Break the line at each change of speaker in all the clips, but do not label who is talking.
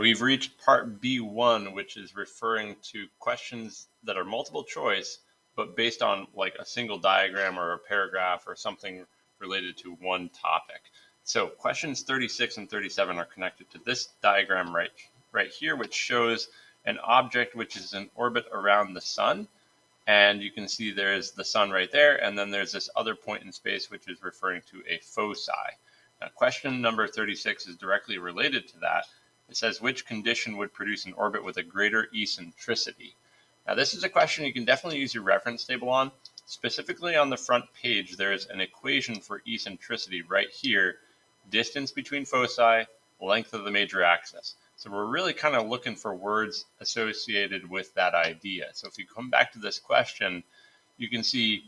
We've reached part B1, which is referring to questions that are multiple choice, but based on like a single diagram or a paragraph or something related to one topic. So questions 36 and 37 are connected to this diagram right here, which shows an object which is in orbit around the sun. And you can see there's the sun right there, and then there's this other point in space which is referring to a foci. Now, question number 36 is directly related to that. It says, which condition would produce an orbit with a greater eccentricity? Now, this is a question you can definitely use your reference table on. Specifically on the front page, there's an equation for eccentricity right here, distance between foci, length of the major axis. So we're really kind of looking for words associated with that idea. So if you come back to this question, you can see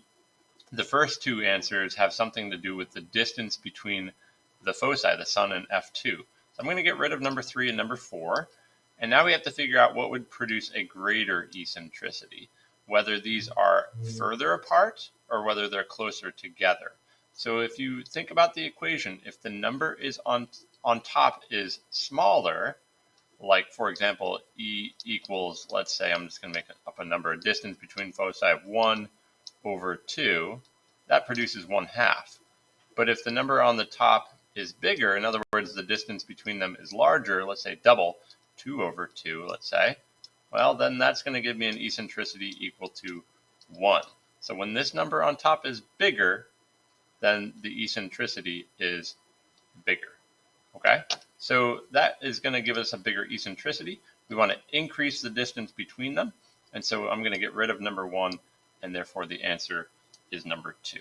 the first two answers have something to do with the distance between the foci, the sun, and F2. So I'm going to get rid of number 3 and number 4. And now we have to figure out what would produce a greater eccentricity, whether these are further apart or whether they're closer together. So if you think about the equation, if the number is on top is smaller, like for example, E equals, let's say, I'm just going to make up a number, a distance between foci of 1 over 2, that produces 1/2. But if the number on the top is bigger, in other words, the distance between them is larger, let's say double, 2 over 2, let's say, well, then that's going to give me an eccentricity equal to 1. So when this number on top is bigger, then the eccentricity is bigger. Okay, so that is going to give us a bigger eccentricity. We want to increase the distance between them, and so I'm going to get rid of number 1, and therefore the answer is number 2.